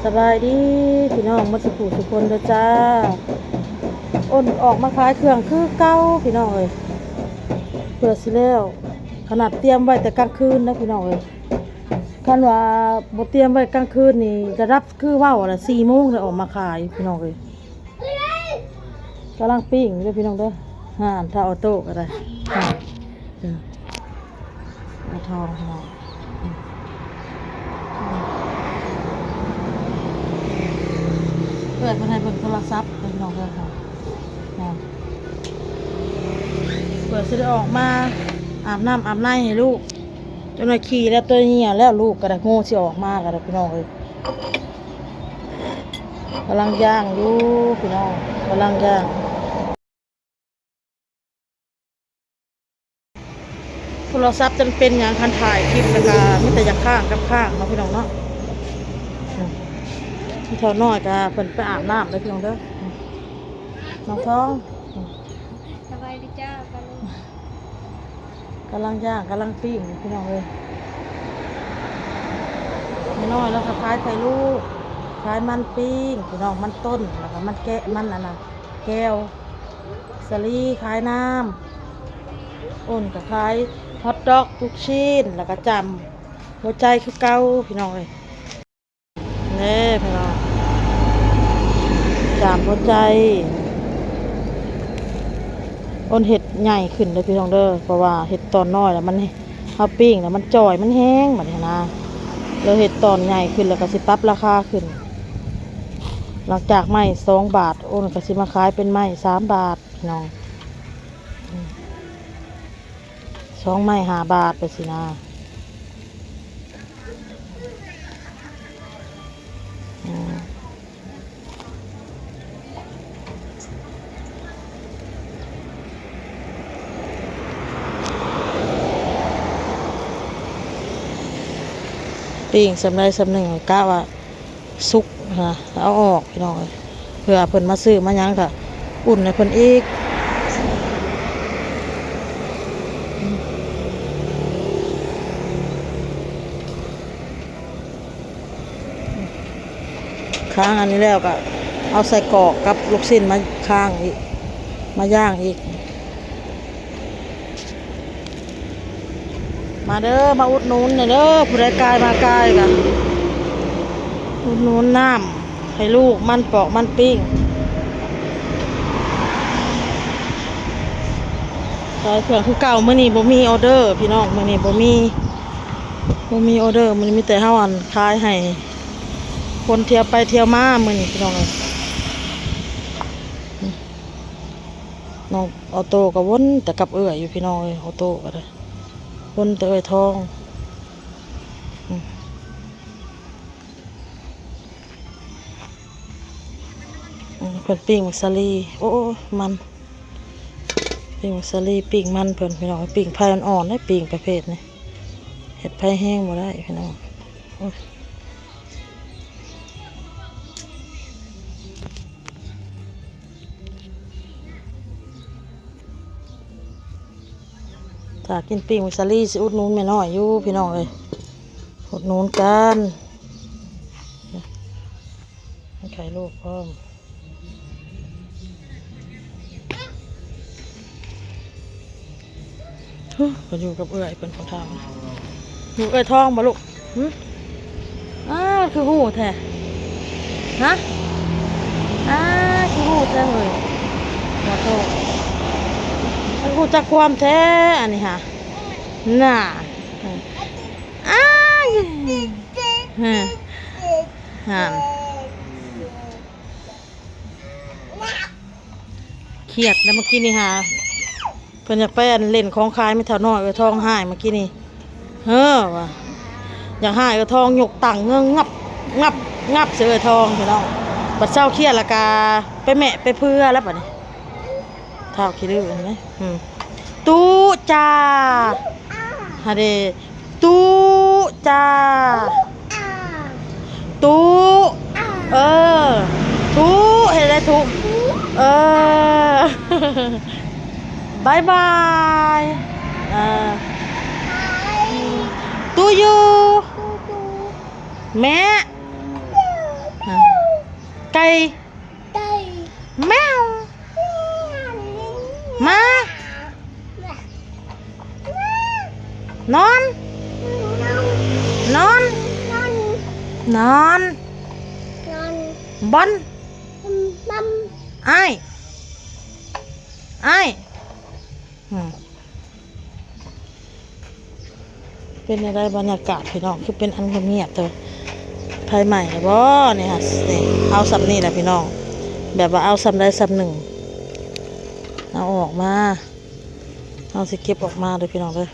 สบายดีพี่น้องมาสุขุสุคนเด้อจ้าอ้นออกมาขายเครื่องคือเก่าพี่น้องเอ้ยเพื่อสิแล้วขนาดเตรียมไว้แต่กลางคืนนะพี่น้องเอ้ยคันว่าบ่เตรียมไว้กลางคืนนี่จะรับคือเว้าล่ะ4 โมงเลยออกมาขายพี่น้องเอ้ยกำลังปิ้งเด้อพี่น้องเด้อห่านถ้าออโต้ก็ได้เอาทองพี่น้องเปิดมาให้เบิ่งโทรศัพท์พี่น้องเด้อค่ะเปิดสิได้ออกมาอาบน้ำอาบในให้ลูกจนว่าขี่แล้วตัวเหี้ยแล้วลูกก็ได้โง่สิออกมาก็ได้พี่น้องเอ้ยกำลังย่างอยู่พี่น้องกำลังย่างโทรศัพท์จนเป็นอย่างคันถ่ายคลิปแล้วก็มีแต่อย่างข้างกับข้างเนาะพี่น้องเนาะพี่เท่าน้อยก็เพิ่นไปอาบน้ำเลยพี่น้องเด้อน้องท้องสบายดีจ้าปลาลุงกำลังย่างกำลังปิ้งพี่น้องเลยน้อยแล้วก็คล้ายไข่ลูกคล้ายมันปิ้งพี่น้องมันต้นแล้วก็มันแกะมันน่ะแก้วสลีคล้ายน้ำอ้นก็คล้ายฮอทดอกลูกชิ้นแล้วก็จำหัวใจคือเก้าพี่น้องเลยนี่พี่น้องจำหัวใจอ้นเห็ดใหญ่ขึ้นเลยพี่น้องเด้อเพราะว่าเห็ดตอนน้อยแล้วมันข้าวปิ้งแล้วมันจ่อยมันแห้งแบบนี้นะแล้วเห็ดตอนใหญ่ขึ้นแล้วก็สิปรับราคาขึ้นหลังจากไม้2 บาทอ้นก็สิมาขายเป็นไม้3 บาทพี่น้อง2 ไม้5 บาทไปสินะปิ้งสำไรสำหนึ่งกะว่าซุกนะเอาออกพี่น้องเพื่อเพิ่นมาซื้อมายังค่ะอุ่นในเพิ่นอีกค้างอันนี้แล้วก็เอาใส่กรอกกับลูกชิ้นมาค้างอีกมาย่างอีกมาเด้อมาอุดหนุนเด้อผู้ใดกายมากายกันอุดหนุนน้ำให้ลูกมันปอกมันปิ้งขายเครื่องคือเก่ามื้อนี้บ่มีออเดอร์พี่น้องมื้อนี้บ่มีออเดอร์มื้อนี้มีแต่เฮาอันขายให้คนเที่ยวไปเที่ยวมามื้อนี้พี่น้องน้องออโต้ก็วนแต่กับอยู่พี่น้องออโต้ก็ได้วนแต่ทองเพิ่นปิ้งมักซาลีโอ้มันปิ้งมักซาลีปิ้งมันเพิ่นพี่น้องปิ้งไผ่อ่อนๆได้ปิ้งประเภทนี้เห็ดไผ่แห้งบ่ได้พี่น้องถ้ากินปิ้งมักซาลีสิอุดหนุนแม่น้อยอยู่พี่น้องเอ้ยอุดหนุนกันไข่ลูกพร้อมก็อยู่กับเป็นของทางอยู่ทองบ่ลูกคือหูแท้ฮะคือหูแท้เลยขอโทษหูจักความแท้อันนี้ฮะน่ะห่านเครียดแล้วเมื่อกี้นี่ฮะเพิ่นอยากไปเล่นของคายไม่เท่าน้อยทองหายเมื่อกี้นี่ว่ะอยากหายทองหยกตังเงื้องับเสือทองพี่น้องบัดเช้าเครียดละกาไปแม่ไปเพื่อแล้วบัดนี้เท่าคิดดูเห็นไหมตู้จ้าฮะเดตู้จ้าตู้ทุเห็นได้ทุบายบายตู้ยูแม่ อ่ะไก่แมวมานอนนอนนอนบอลไอ้อืมเป็นอะไรบรรยากาศพี่น้องคือเป็นอันเงียบๆแต่ภายใหม่บ่เนี่ยฮะนี่เอาสำนี่แหละพี่น้องแบบว่าเอาสำได้สำหนึ่งเอาออกมาเอาสิเก็บออกมาเลยพี่น้องเลย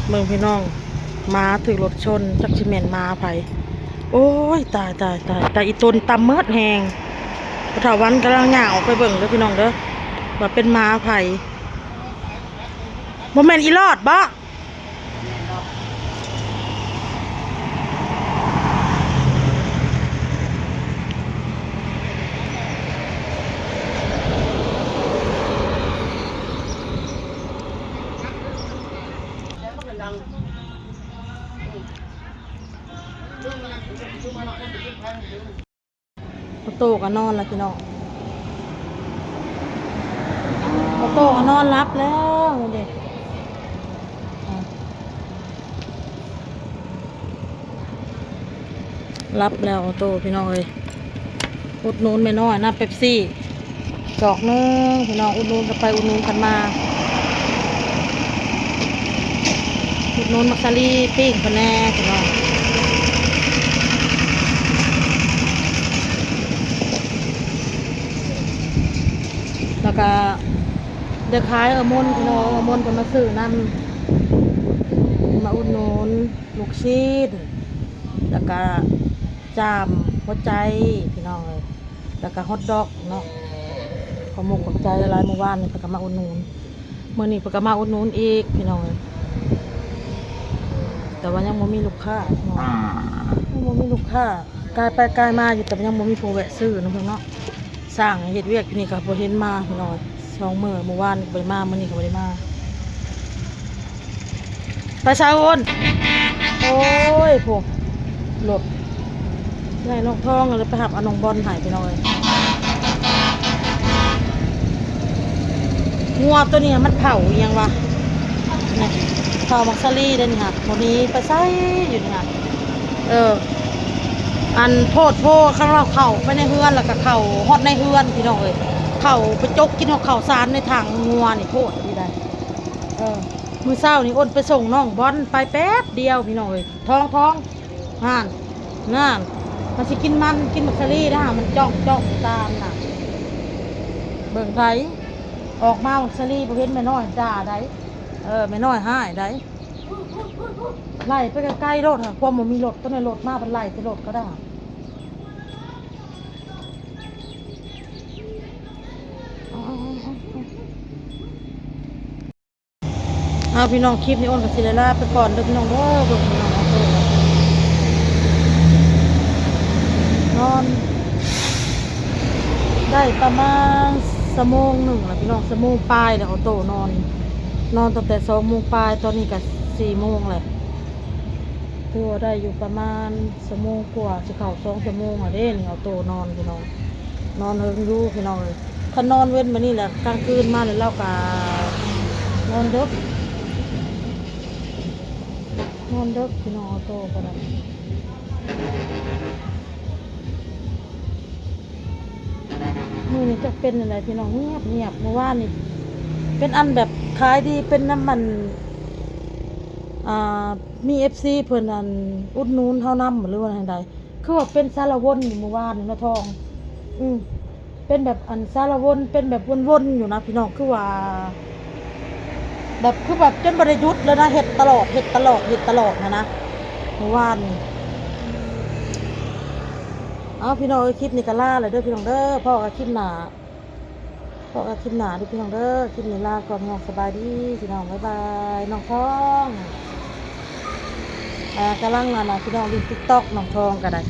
เมืองพี่น้องมาถือรถชนจักชิเมนมาไผโอ้ยตายแต่อีตนตำเมิดแหงพระถาวันกำลังย่างออกไปเบิ่งเด้อพี่น้องเด้อว่าเป็นมาไผบ่แม่นอีรอดบ่โตก็นอนแล้วพี่น้องโตก็นอนรับแล้วเด็กรับแล้วโตพี่น้องเอ้ยอุดหนุนไม่น้อยนะเป๊ปซี่จอกนึงพี่น้องอุดหนุนกันไปอุดหนุนกันมาอุดหนุนมักซารีปิ้งคนแน่พี่น้องแล้วก็เด็กขายมนพี่น้องมนก็มาซื้อนำมาอุดหนุนลูกชิ้นแล้วก็จามหัวใจพี่น้องเลยแล้วก็ฮอทดอกเนาะขอหมกขอบใจละลายเมื่อวานนี่เพิ่นก็มาอุดหนุนมื้อนี้เพิ่นก็มาอุดหนุนอีกพี่น้องเลยแต่ว่ายังบ่มีลูกค้าเนาะยังบ่มีลูกค้ากายไปกายมาอยู่แต่ยังบ่มีผู้แวะซื้อนะเพิ่นเนาะสร้างเฮ็ดเวียกอยู่นี่ก็บ่เห็นมาพี่น้อง2 มื้อเมื่อวานก็บ่ได้มามื้อนี้ก็บ่ได้มาไปซาโอนโอ้ยพวกรถไล่นกทองเลยไปหับเอานองบอลหายไปหน่อยงัวตัวนี้มันเผายังวะนี่เผามักซารี่เด่นค่ะวันนี้ไปใส่อยู่นี่ค่ะอันโพดข้างเราเข่าไปในเฮือนแล้วก็เข่าฮอดในเฮือนพี่น้องเอ้ยเข่าไปจกกินเข่าซานในถังงัวนี่โพดดีได้มือเศร้านี่อ้นไปส่งน้องบอลไปแป๊บเดียวพี่น้องเอ้ยท้องนั่นมันสิกินมักซารี่นะมันจ้องตามน่ะเบิ่งไผออกมามักซารี่บ่เห็นแม่น้อยด่าได้แม่น้อยหายได้ไล่ไปใกล้ๆรถค่ะความบ่มีรถก็ในรถมาเป็นไล่ไปรถก็ได้ เอาพี่น้องคลิปนี้อ้นกับศิลาไปก่อนเด้อพี่น้องเด้อเบิ่งพี่น้องเอาโตนอนได้ประมาณชั่วโมงหนึ่งแหละพี่น้องชั่วโมงปลายเดี๋ยวเอาโตนอนตั้งแต่2 โมงปลายตอนนี้ก็4 โมงเลยถือว่าได้อยู่ประมาณชั่วโมงกว่าสิเข้า2 ชั่วโมงอ่ะเด้นี่เอาโตนอนพี่น้องนอนเฮิงอยู่พี่น้องเลยถ้านอนเว้นมานี่แหละกลางคืนมาเลยเล่ากับนอนดึกพี่น้องเอาโตก็ได้มือนี่จะเป็นอะไรพี่น้องเงียบเมื่อวานนี่เป็นอันแบบขายดีเป็นน้ำมันอ่ามีFCเพิ่นอันอุดหนูนเฮานำหรือว่าจังใดคือว่าเป็นสารวนอยู่เมื่อวานนี่เนาะทองเป็นแบบอันสารวนเป็นแบบวนๆอยู่นะพี่น้องคือว่าแบบคือแบบจนบ่ได้หยุดแล้วนะเฮ็ดตลอดนะเมื่อวานนี่เอาพี่น้องคลิปนี้ก็ลาเลยเด้อพี่น้องเด้อพ่อก็คลิปหน้าเด้อพี่น้องเด้อคลิปนี้ลาก่อนพี่น้องสบายดีพี่น้องบ๊ายบายน้องทองกำลังพี่น้องเล่น TikTok น้องทองก็ได้